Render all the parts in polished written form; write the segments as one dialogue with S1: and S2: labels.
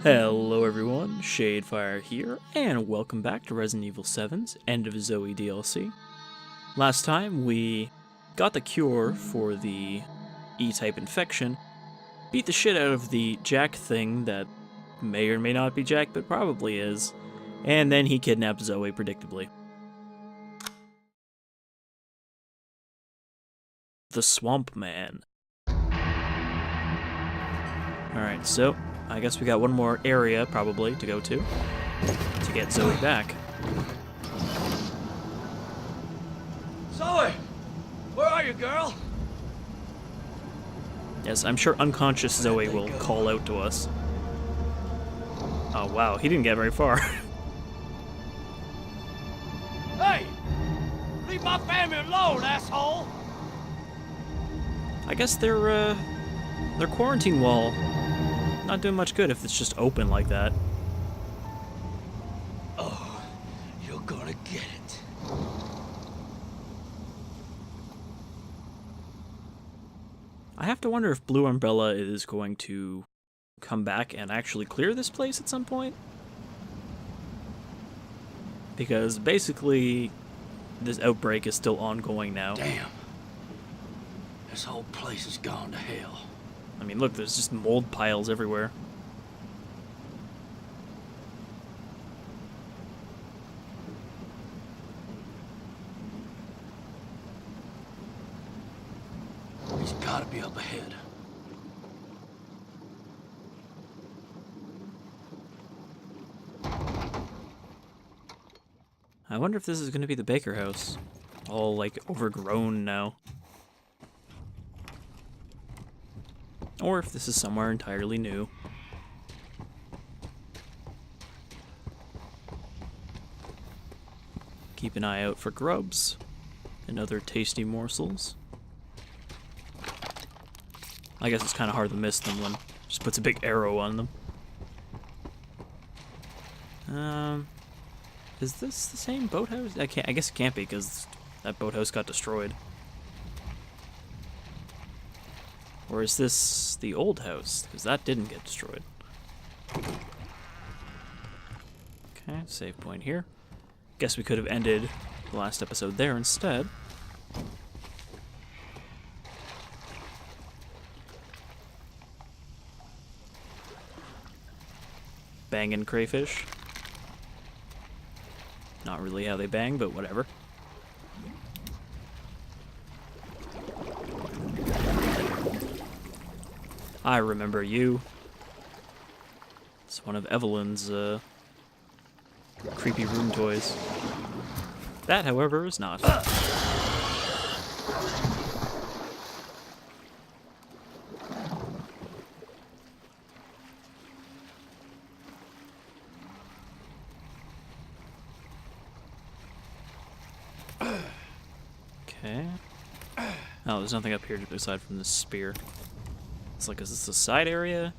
S1: Hello everyone, Shadefyre here, and welcome back to Resident Evil 7's End of Zoe DLC. Last time we got the cure for the E-type infection, beat the shit out of the Jack thing that may or may not be Jack, but probably is, and then he kidnapped Zoe predictably. The Swamp Man. Alright, so I guess we got one more area, probably, to go to get Zoe back.
S2: Zoe! Where are you, girl?
S1: Yes, I'm sure unconscious Zoe will call out to us. Oh wow, he didn't get very far.
S2: Hey! Leave my family alone, asshole!
S1: I guess their quarantine wall not doing much good if it's just open like that.
S2: Oh, you're gonna get it.
S1: I have to wonder if Blue Umbrella is going to come back and actually clear this place at some point. Because basically, this outbreak is still ongoing now.
S2: Damn. This whole place has gone to hell.
S1: I mean, look, there's just mold piles everywhere.
S2: He's gotta be up ahead.
S1: I wonder if this is going to be the Baker house. All, like, overgrown now. Or if this is somewhere entirely new. Keep an eye out for grubs and other tasty morsels. I guess it's kind of hard to miss them when it just puts a big arrow on them. Is this the same boathouse? I guess it can't be because that boathouse got destroyed. Or is this the old house? Because that didn't get destroyed. Okay, save point here. Guess we could have ended the last episode there instead. Banging crayfish. Not really how they bang, but whatever. I remember you. It's one of Evelyn's creepy room toys. That, however, is not. Okay. Oh, there's nothing up here aside from this spear. It's like, is this a side area?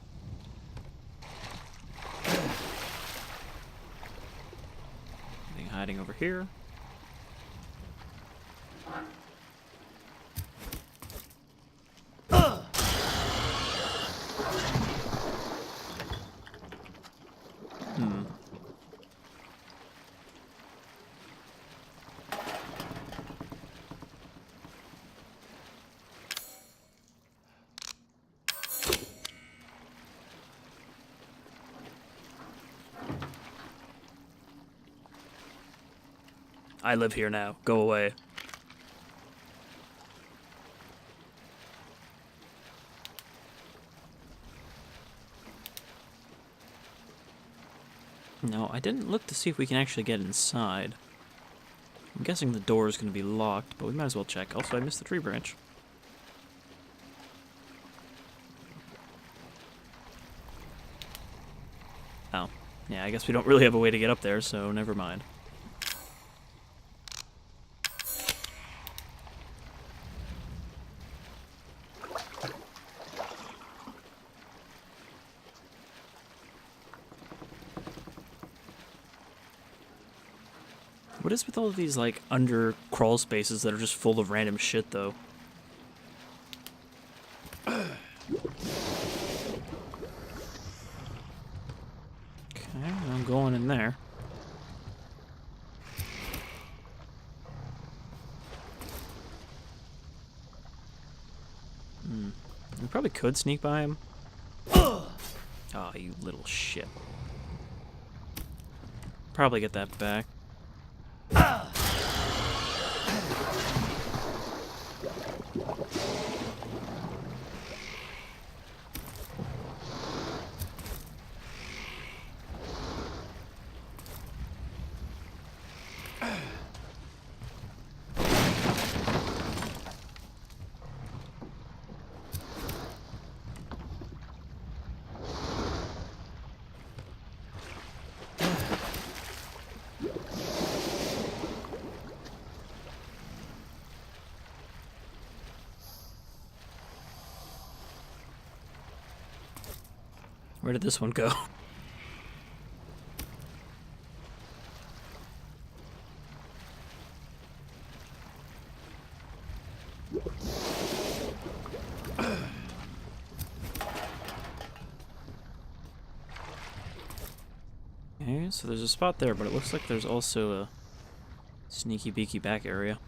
S1: Anything hiding over here? I live here now. Go away. No, I didn't look to see if we can actually get inside. I'm guessing the door is going to be locked, but we might as well check. Also, I missed the tree branch. Oh. Yeah, I guess we don't really have a way to get up there, so never mind. What is with all of these, like, under crawl spaces that are just full of random shit, though? Okay, I'm going in there. We probably could sneak by him. Oh, you little shit. Probably get that back. Where did this one go? Okay, so there's a spot there, but it looks like there's also a sneaky beaky back area.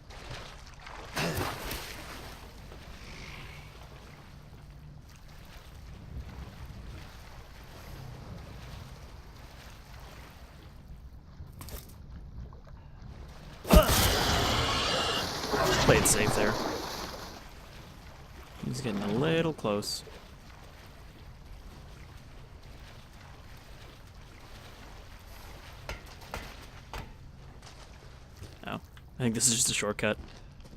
S1: Played safe there. He's getting a little close. Oh, I think this is just a shortcut,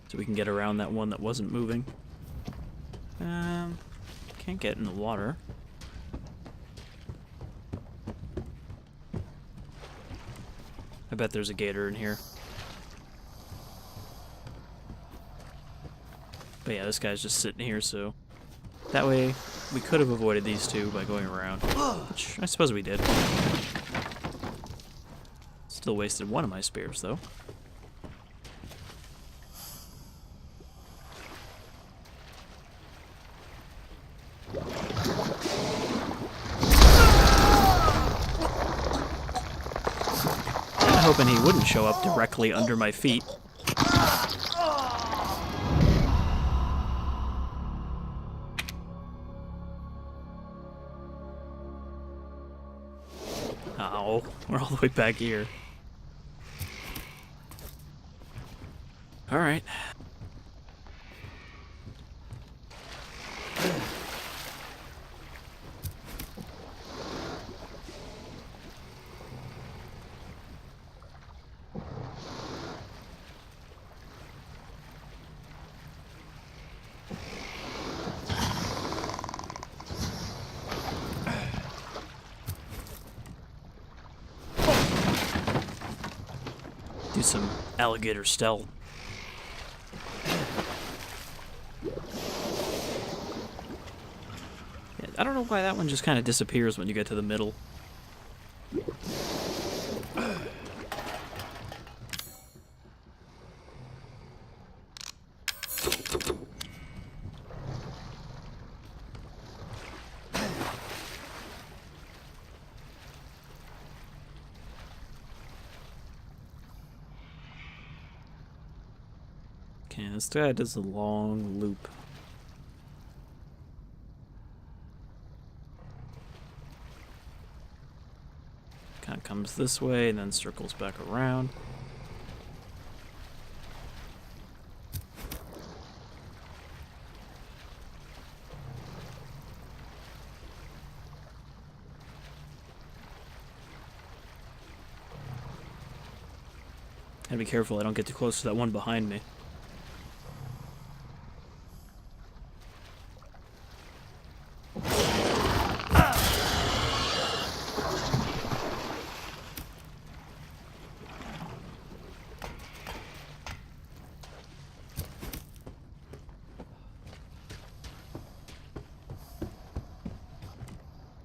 S1: so we can get around that one that wasn't moving. Can't get in the water. I bet there's a gator in here. But yeah, this guy's just sitting here, so that way we could have avoided these two by going around, which I suppose we did. Still wasted one of my spears, though. I'm hoping he wouldn't show up directly under my feet. Oh, we're all the way back here. Alright. Do some alligator stealth. Yeah, I don't know why that one just kind of disappears when you get to the middle. Okay, this guy does a long loop. Kind of comes this way and then circles back around. Gotta be careful I don't get too close to that one behind me.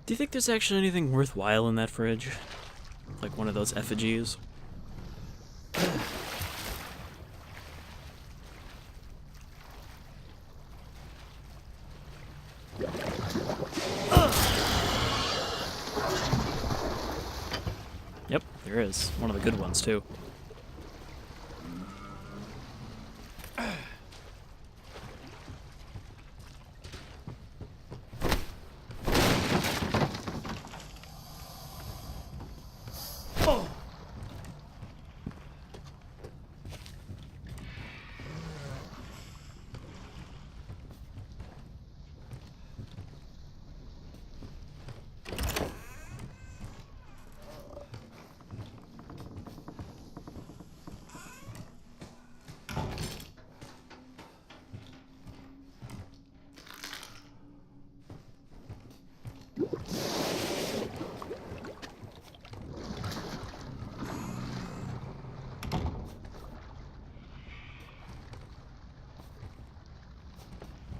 S1: Do you think there's actually anything worthwhile in that fridge? Like one of those effigies? Yep, there is. One of the good ones, too.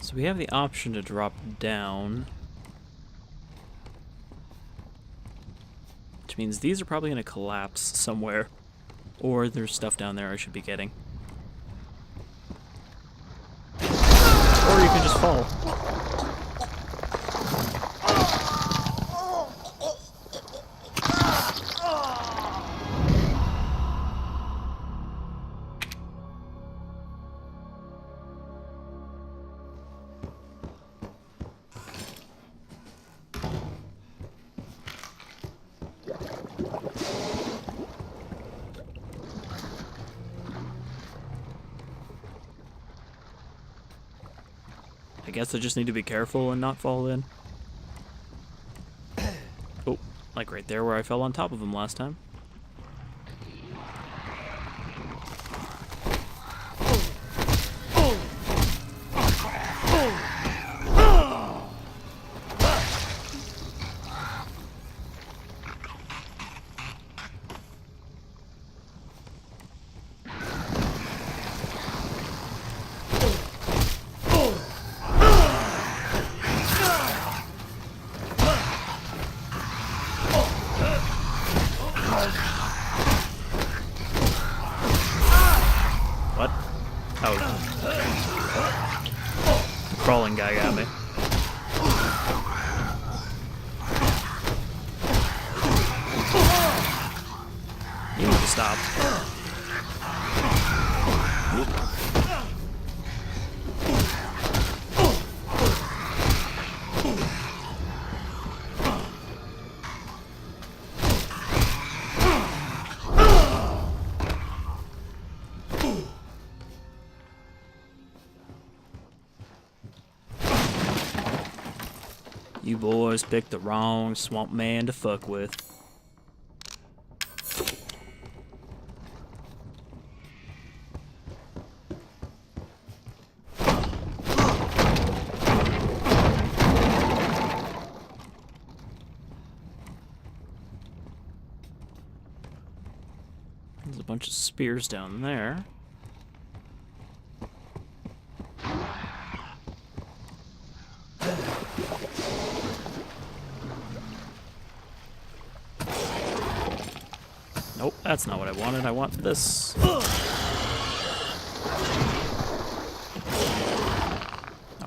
S1: So we have the option to drop down, which means these are probably going to collapse somewhere, or there's stuff down there I should be getting. Or you can just fall. I guess I just need to be careful and not fall in. Oh, like right there where I fell on top of him last time. What? Oh. The crawling guy got me. You need to stop. You boys picked the wrong swamp man to fuck with. There's a bunch of spears down there. Nope, that's not what I wanted. I want this. Oh,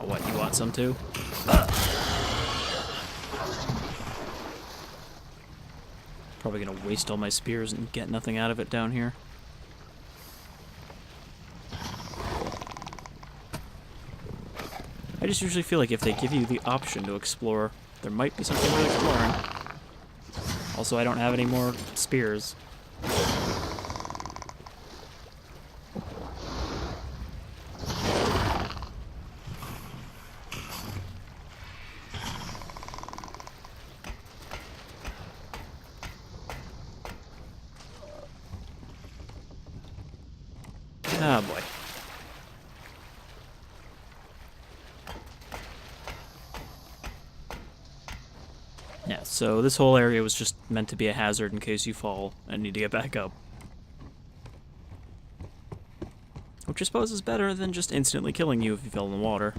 S1: what? You want some too? Probably gonna waste all my spears and get nothing out of it down here. I just usually feel like if they give you the option to explore, there might be something worth exploring. Also, I don't have any more spears. Ah, boy. Yeah, so this whole area was just meant to be a hazard in case you fall and need to get back up. Which I suppose is better than just instantly killing you if you fell in the water.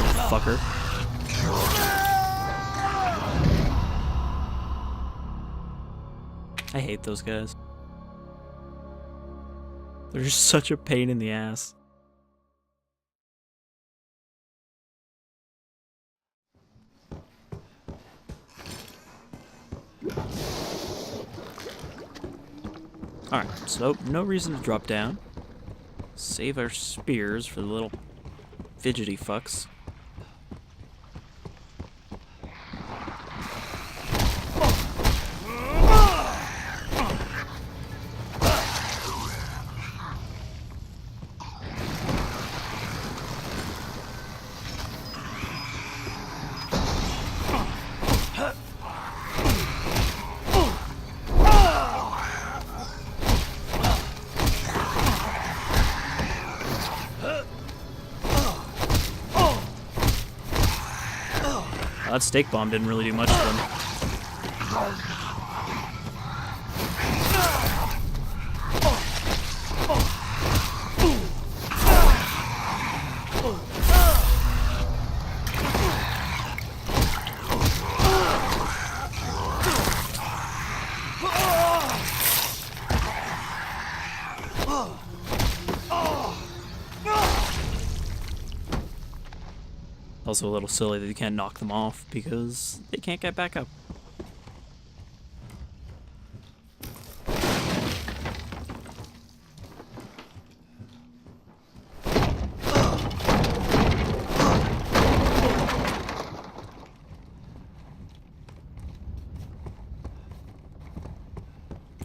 S1: little fucker. I hate those guys. They're just such a pain in the ass. Alright, so no reason to drop down. Save our spears for the little fidgety fucks. That stake bomb didn't really do much to them. Also a little silly that you can't knock them off because they can't get back up.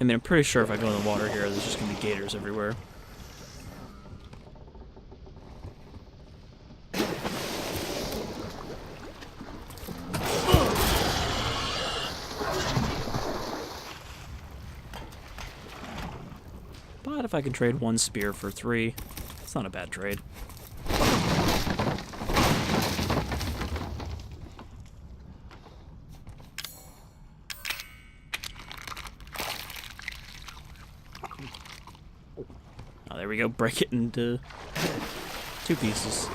S1: I mean, I'm pretty sure if I go in the water here, there's just gonna be gators everywhere. But if I can trade one spear for 3, it's not a bad trade. Oh, there we go. Break it into 2 pieces.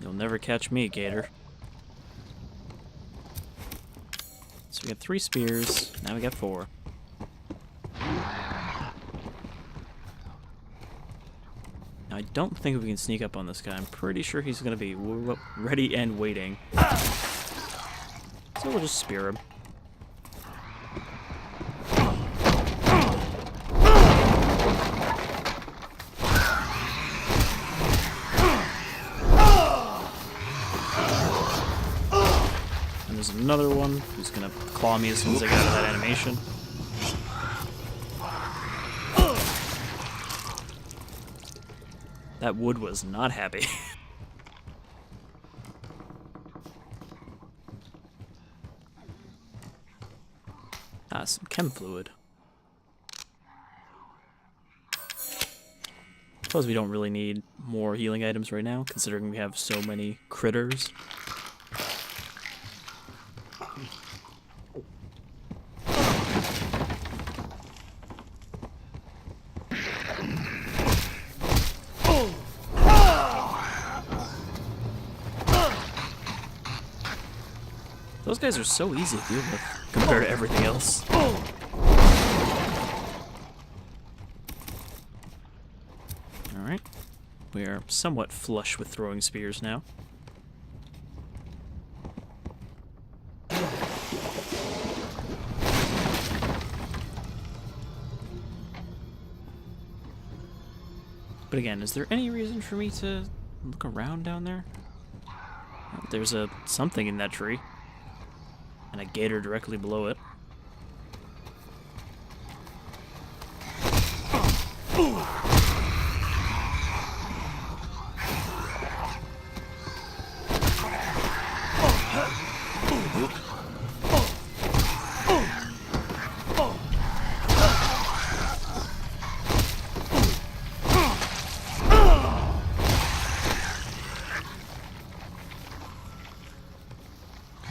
S1: You'll never catch me, gator. So we got 3 spears, now we got 4. Now I don't think we can sneak up on this guy. I'm pretty sure he's gonna be ready and waiting. So we'll just spear him. There's another one who's gonna claw me as soon as I get out of that animation. That wood was not happy. Ah, some chem fluid. Suppose we don't really need more healing items right now, considering we have so many critters. Those guys are so easy to deal with compared to everything else. Alright. We are somewhat flush with throwing spears now. But again, is there any reason for me to look around down there? There's something in that tree. And a gator directly below it.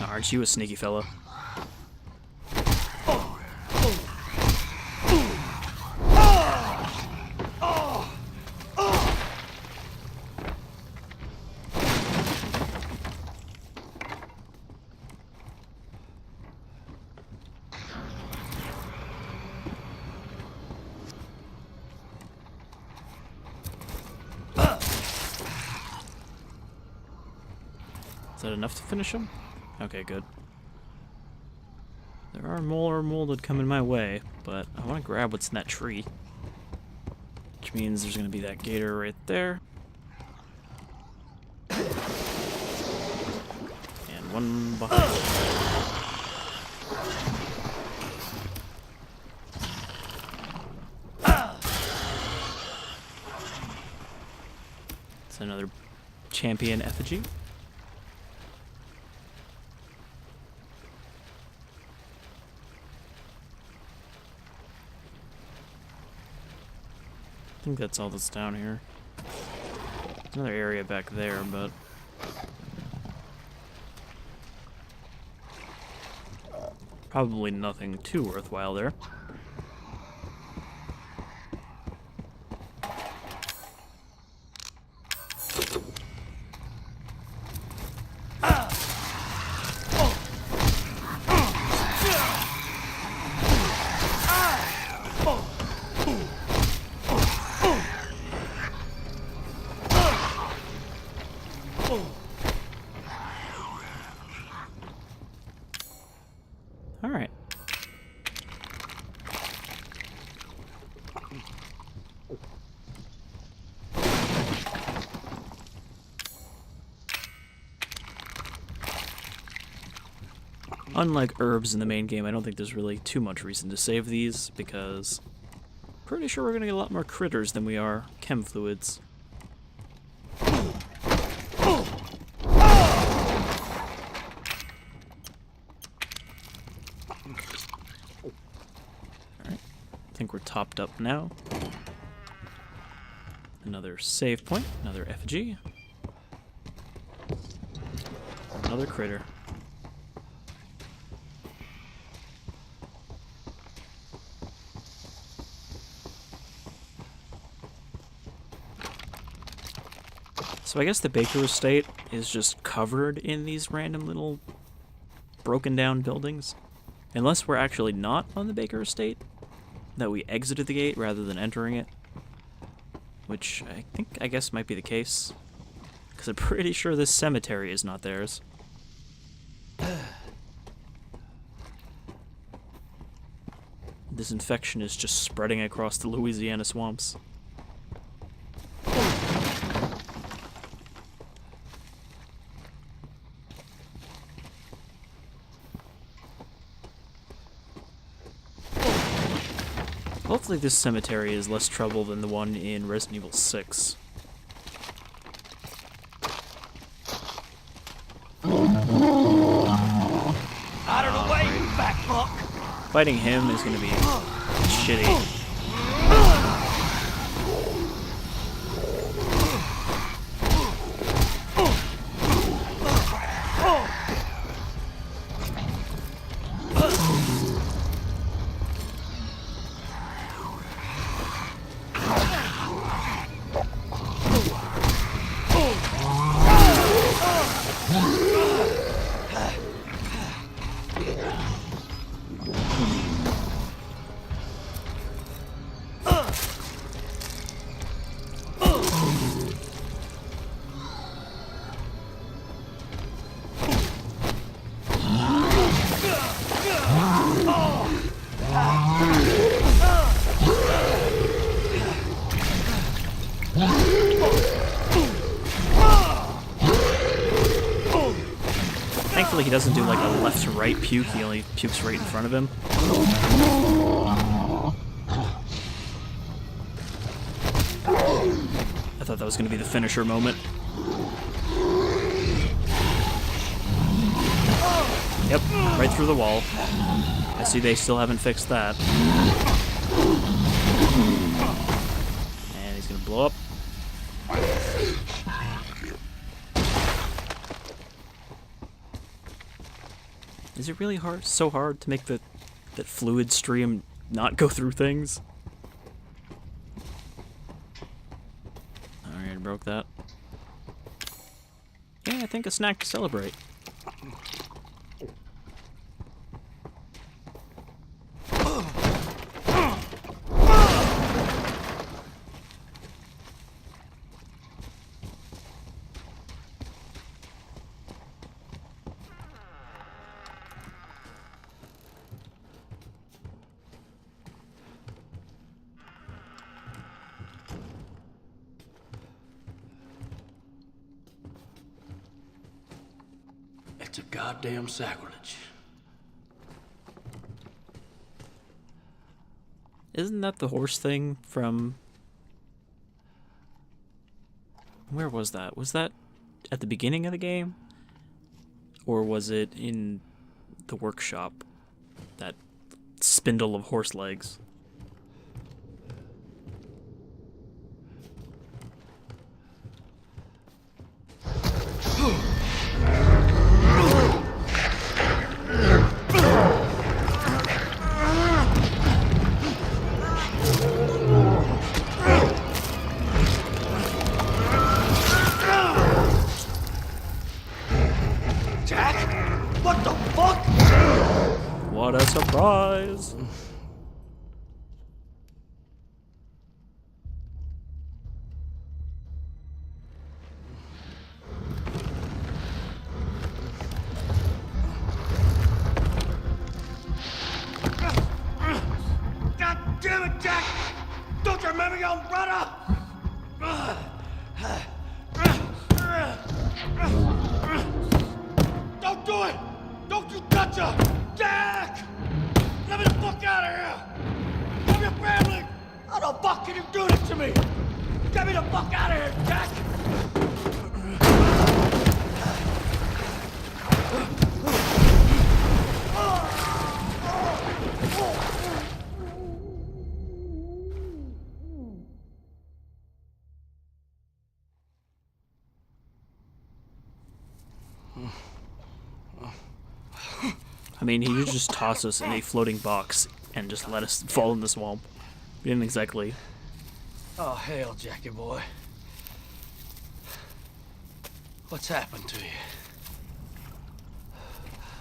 S1: Aren't you a sneaky fella? Is that enough to finish him? Okay, good. There are more molded coming my way, but I want to grab what's in that tree. Which means there's going to be that gator right there. And one behind. It's another champion effigy. I think that's all that's down here. There's another area back there, but... probably nothing too worthwhile there. Alright. Unlike herbs in the main game, I don't think there's really too much reason to save these, because I'm pretty sure we're gonna get a lot more critters than we are chem fluids. I think we're topped up now. Another save point, another effigy. Another critter. So I guess the Baker Estate is just covered in these random little broken down buildings. Unless we're actually not on the Baker Estate, that we exited the gate rather than entering it. Which I guess might be the case. Because I'm pretty sure this cemetery is not theirs. This infection is just spreading across the Louisiana swamps. Hopefully this cemetery is less trouble than the one in Resident Evil 6.
S2: Out of the way, you fat fuck!
S1: Fighting him is going to be shitty. Thankfully he doesn't do like a left to right puke, he only pukes right in front of him. I thought that was going to be the finisher moment. Yep, right through the wall. I see they still haven't fixed that. And he's going to blow up. Is it really hard? So hard to make that fluid stream not go through things? Alright, broke that. Yeah, I think a snack to celebrate.
S2: a goddamn sacrilege.
S1: Isn't that the horse thing from... Where was that? Was that at the beginning of the game? Or was it in the workshop? That spindle of horse legs.
S2: What the fuck?
S1: What a surprise!
S2: God damn it, Jack! Don't you remember your own brother? Don't do it! Don't you touch her! Jack! Let me the fuck out of here! I'm your family! How the fuck can you do this to me? Get me the fuck out of here, Jack!
S1: I mean, he could just toss us in a floating box and just let us fall in the swamp. We didn't exactly.
S2: Oh, hell, Jackie boy. What's happened to you?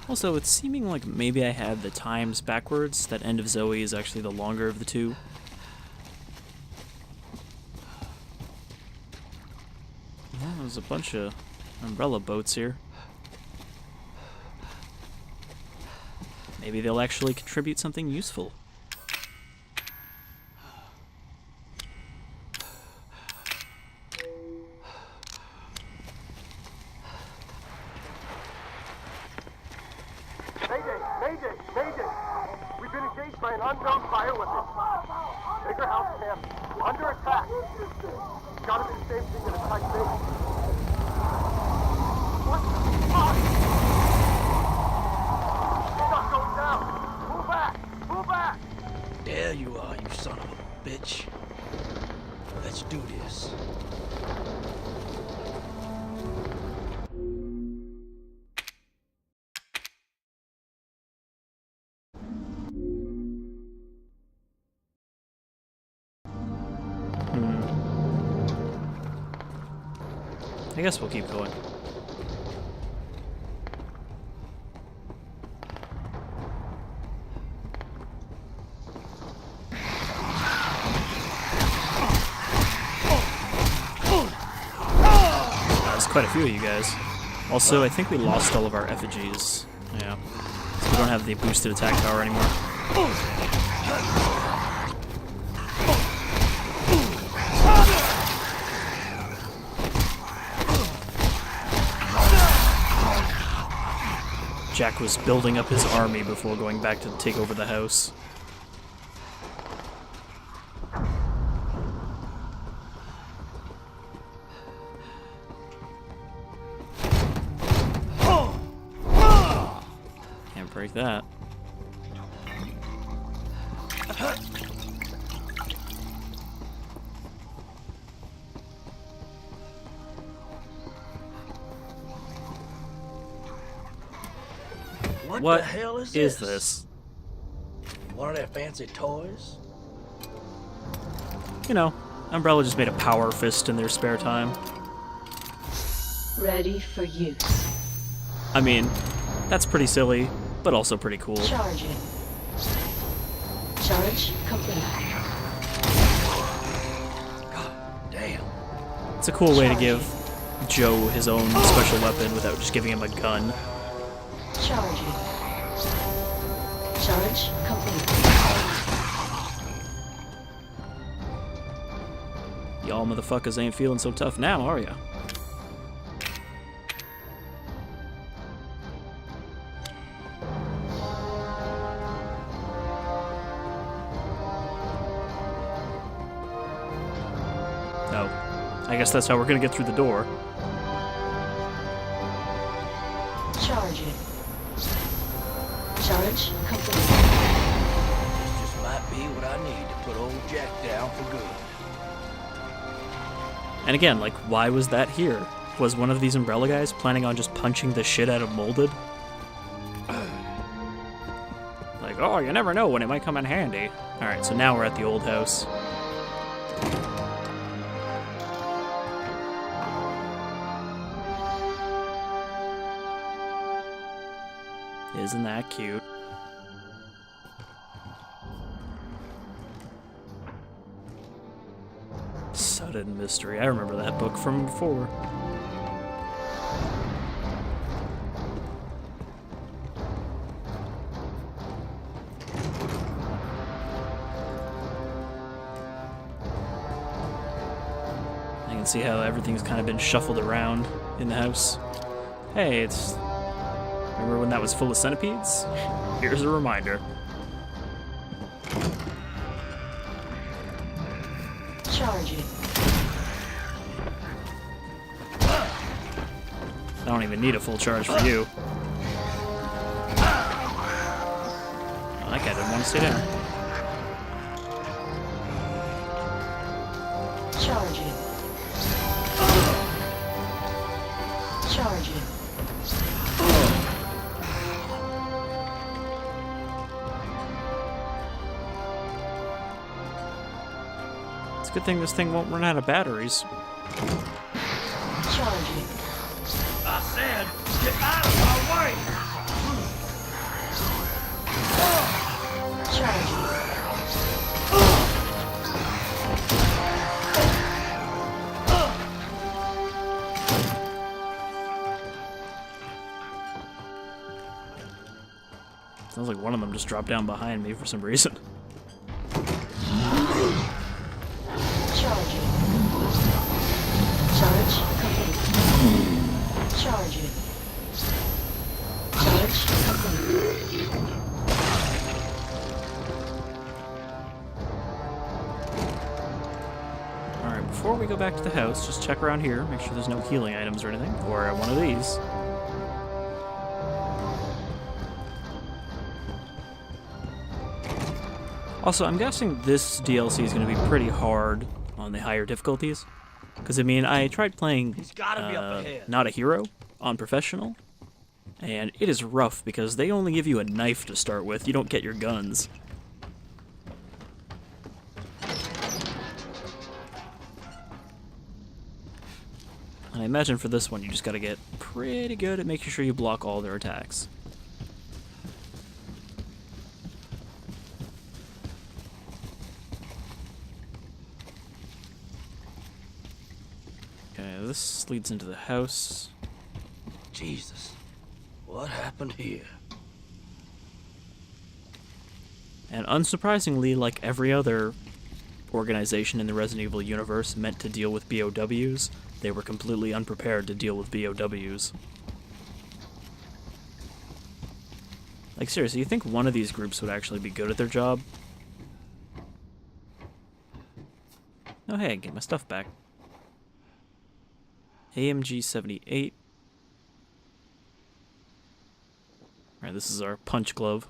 S1: Also, it's seeming like maybe I had the times backwards, that End of Zoe is actually the longer of the two. Well, there's a bunch of umbrella boats here. Maybe they'll actually contribute something useful.
S3: Mayday! We've been engaged by an unknown bioweapon. Bigger house camp. Under attack. Gotta be the same thing in a tight base. What the fuck? It's not going down. Pull back! Pull back!
S2: There you are, you son of a bitch. Let's do this.
S1: I guess we'll keep going. There's quite a few of you guys. Also, I think we lost all of our effigies. Yeah. So we don't have the boosted attack power anymore. Jack was building up his army before going back to take over the house. Can't break that.
S2: What the hell is
S1: this?
S2: One of their fancy toys?
S1: You know, Umbrella just made a power fist in their spare time.
S4: Ready for use.
S1: I mean, that's pretty silly, but also pretty cool.
S4: Charging. Charge complete.
S2: God damn.
S1: It's a cool way to give Joe his own special weapon without just giving him a gun.
S4: Charging. Charge complete.
S1: Y'all motherfuckers ain't feeling so tough now, are ya? guess that's how we're gonna get through the door.
S4: Charging. Charge complete.
S2: This just might be what I need to put old Jack down for good.
S1: And again, like, why was that here? Was one of these Umbrella guys planning on just punching the shit out of Molded? Like, oh, you never know when it might come in handy. Alright, so now we're at the old house. Isn't that cute? Sudden Mystery. I remember that book from before. I can see how everything's kind of been shuffled around in the house. Hey, it's... Remember when that was full of centipedes? Here's a reminder.
S4: Charging.
S1: I don't even need a full charge for you. Oh, that guy didn't want to stay down.
S4: Charging. Charging.
S1: It's a good thing this thing won't run out of batteries.
S4: Charging.
S2: I said, get out of my way!
S4: Charging.
S1: Sounds like one of them just dropped down behind me for some reason.
S4: Charging. Charge complete. Charging. Charge complete.
S1: Alright, before we go back to the house, just check around here, make sure there's no healing items or anything, or one of these. Also, I'm guessing this DLC is going to be pretty hard on the higher difficulties. Because, I mean, I tried playing
S2: gotta be up ahead.
S1: Not a Hero on Professional, and it is rough because they only give you a knife to start with. You don't get your guns. And I imagine for this one, you just got to get pretty good at making sure you block all their attacks. Okay, this leads into the house.
S2: Jesus, what happened here?
S1: And unsurprisingly, like every other organization in the Resident Evil universe meant to deal with BOWs, they were completely unprepared to deal with BOWs. Like, seriously, you think one of these groups would actually be good at their job? Oh, hey, I can get my stuff back. AMG-78. Alright, this is our punch glove.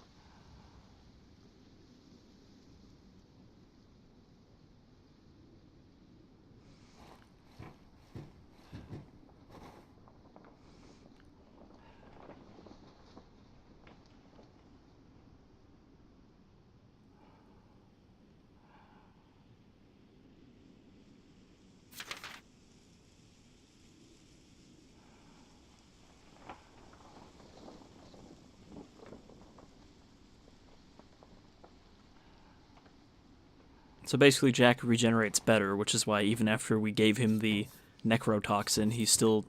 S1: So basically Jack regenerates better, which is why even after we gave him the necrotoxin, he still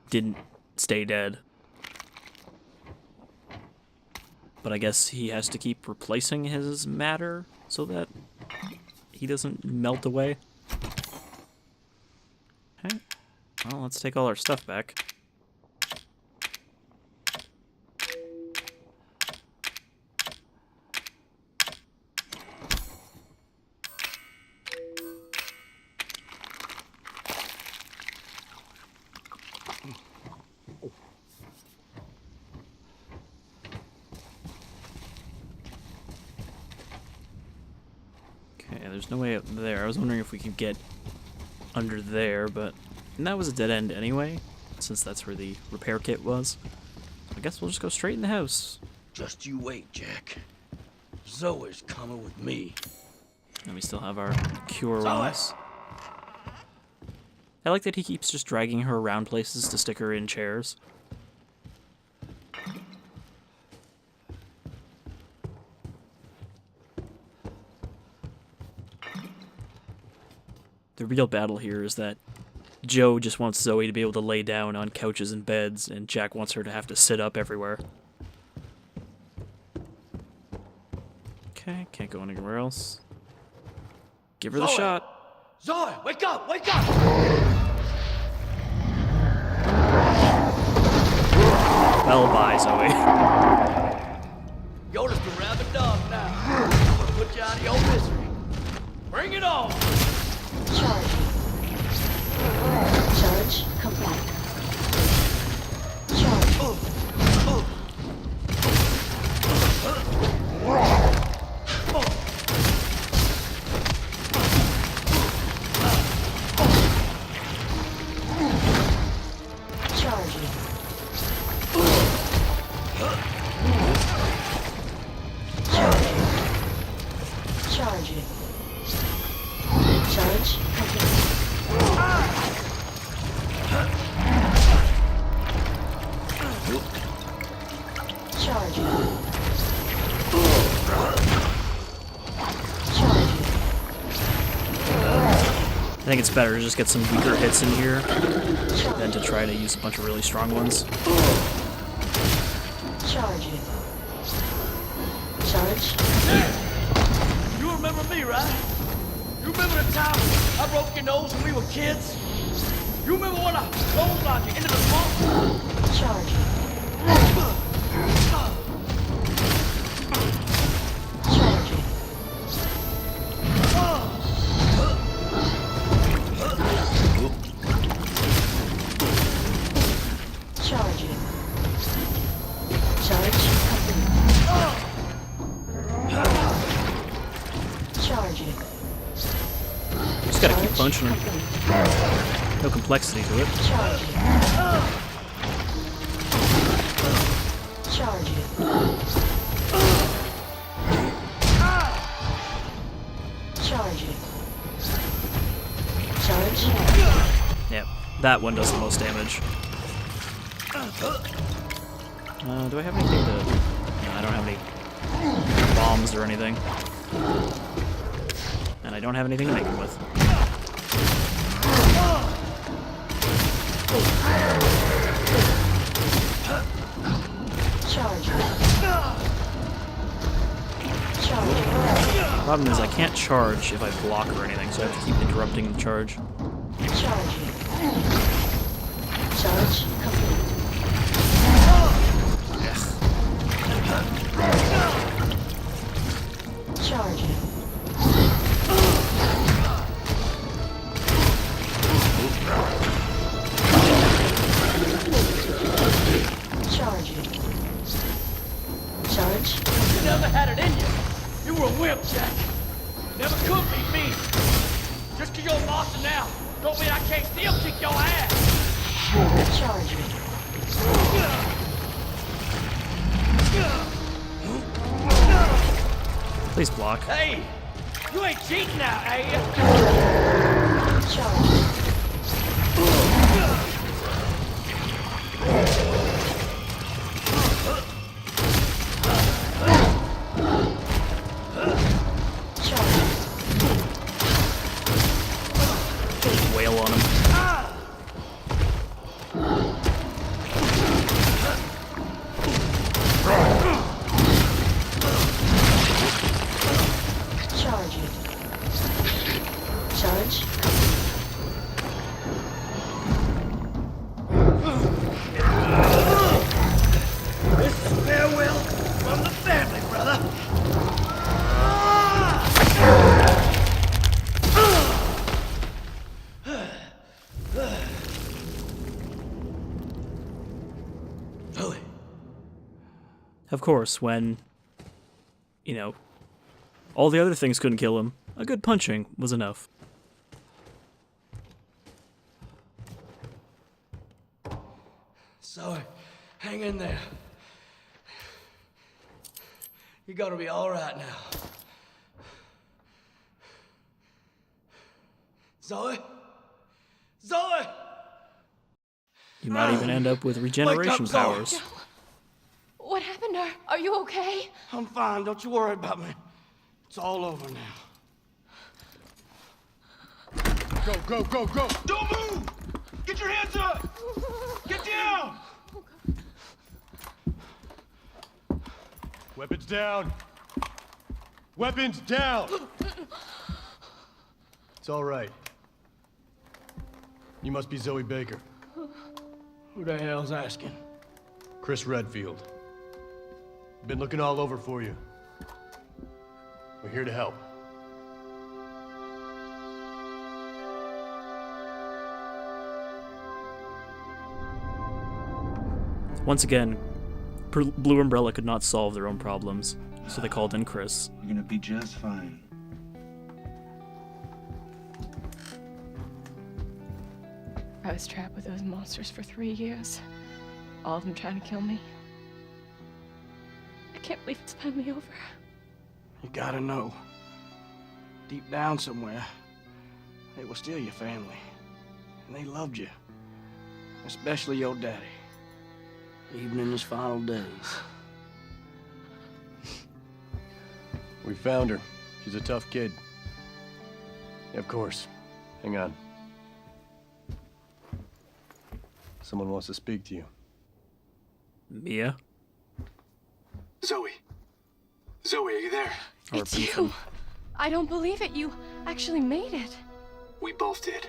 S1: didn't stay dead. But I guess he has to keep replacing his matter so that he doesn't melt away. Okay. Well, let's take all our stuff back. Okay, there's no way up there. I was wondering if we could get under there, but that was a dead end anyway, since that's where the repair kit was. I guess we'll just go straight in the house.
S2: Just you wait, Jack. Zoe's coming with me.
S1: And we still have our cure
S2: Zoe!
S1: on us. I like that he keeps just dragging her around places to stick her in chairs. The real battle here is that Joe just wants Zoe to be able to lay down on couches and beds, and Jack wants her to have to sit up everywhere. Okay, can't go anywhere else. Give her the
S2: Zoe!
S1: shot.
S2: Zoe, wake up! Wake up!
S1: Well, bye, Zoe.
S2: You're just a rabid dog now. I'm gonna put you out of your misery. Bring it on!
S4: Charge. Charge complete. Charge. Charging. Charging. Charge complete. Charging. Charging.
S1: I think it's better to just get some weaker hits in here than to try to use a bunch of really strong ones.
S4: Charging. Charge.
S2: You remember me, right? You remember the time I broke your nose when we were kids? You remember when I clotheslined you into the swamp?
S4: Charging. Charging. Charging. Charge complete. Charging.
S1: Just gotta keep punching her. No complexity to it.
S4: Charging. Charging. Charging. Charge.
S1: Yep, that one does the most damage. Do I have anything to... No, I don't have any bombs or anything. And I don't have anything to make them with.
S4: Charging. Charging.
S1: Problem is I can't charge if I block or anything, so I have to keep interrupting the charge.
S4: Charging. Charge complete. Charging. Charging. Charge.
S2: You never had it in you. You were a wimp, Jack. Never could beat me. Just 'cause you're a monster now, don't mean I can't still kick your ass.
S4: Charging.
S1: Please block.
S2: Hey, you ain't cheating now, are you?
S4: Charging. Charging.
S1: Just wail on him.
S4: Charging. Charge.
S2: This is farewell from the family, brother. Zoe.
S1: Of course, when, you know, all the other things couldn't kill him, a good punching was enough.
S2: Zoe, hang in there. You're gonna be all right now. Zoe? Zoe!
S1: You might even end up with regeneration
S2: Zoe.
S1: powers.
S5: What happened? Are you okay?
S2: I'm fine, don't you worry about me. It's all over now.
S3: Go, go, go, go!
S2: Don't move! Get your hands up! Get down!
S3: Weapons down! Weapons down! It's all right. You must be Zoe Baker.
S2: Who the hell's asking?
S3: Chris Redfield. Been looking all over for you. We're here to help.
S1: Once again, Blue Umbrella could not solve their own problems, so they called in Chris.
S6: You're gonna be just fine.
S5: I was trapped with those monsters for 3 years. All of them trying to kill me. I can't believe it's finally over.
S2: You gotta know. Deep down somewhere, they were still your family. And they loved you. Especially your daddy. Even in his final days.
S3: We found her. She's a tough kid. Yeah, of course. Hang on. Someone wants to speak to you.
S1: Mia?
S3: Zoe. Zoe, are you there?
S1: Or
S5: It's
S1: Ethan.
S5: you. I don't believe it. You actually made it.
S3: We both did.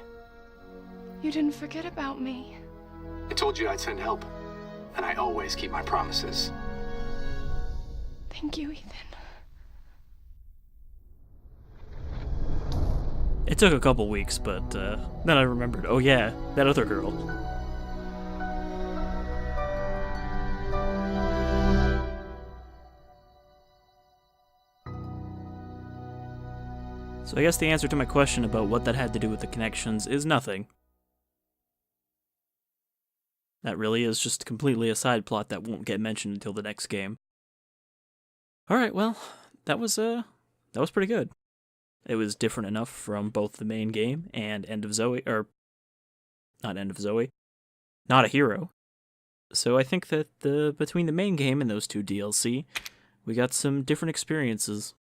S5: You didn't forget about me.
S3: I told you I'd send help. And I always keep my promises.
S5: Thank you, Ethan.
S1: It took a couple weeks, but then I remembered, oh yeah, that other girl. So I guess the answer to my question about what that had to do with the connections is nothing. That really is just completely a side plot that won't get mentioned until the next game. Alright, well, that was pretty good. It was different enough from both the main game and End of Zoe, or not End of Zoe, Not a Hero. So I think that between the main game and those two DLC, we got some different experiences.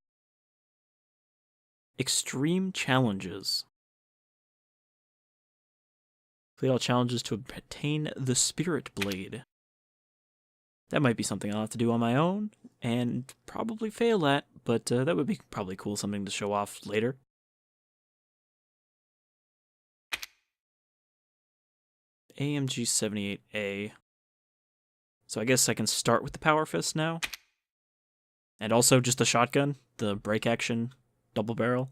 S1: Extreme challenges. Complete all challenges to obtain the Spirit Blade. That might be something I'll have to do on my own, and probably fail at, but that would be probably cool, something to show off later. AMG-78A. So I guess I can start with the Power Fist now. And also just the shotgun, the break action double barrel.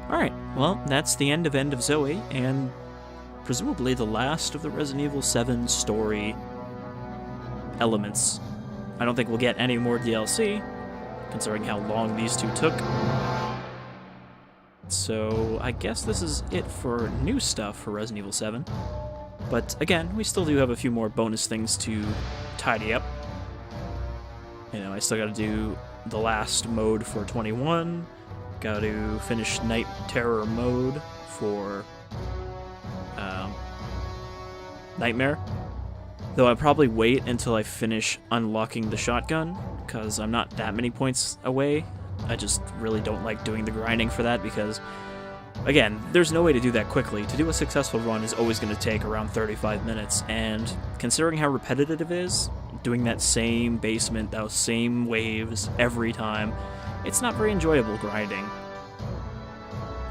S1: Alright, well, that's the end of Zoe, and presumably the last of the Resident Evil 7 story elements. I don't think we'll get any more DLC, considering how long these two took. So I guess this is it for new stuff for Resident Evil 7. But again, we still do have a few more bonus things to tidy up. You know, I still gotta do the last mode for 21, gotta finish Night Terror mode for Nightmare. Though I'll probably wait until I finish unlocking the shotgun, because I'm not that many points away. I just really don't like doing the grinding for that, because, again, there's no way to do that quickly. To do a successful run is always going to take around 35 minutes, and considering how repetitive it is, doing that same basement, those same waves every time, it's not very enjoyable grinding.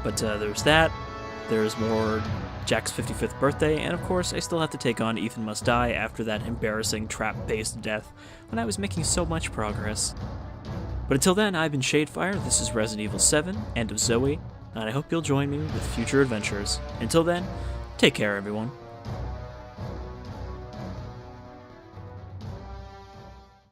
S1: But there's that, there's more Jack's 55th birthday, and of course I still have to take on Ethan Must Die after that embarrassing trap-based death when I was making so much progress. But until then, I've been Shadefyre, this is Resident Evil 7, End of Zoe, and I hope you'll join me with future adventures. Until then, take care everyone.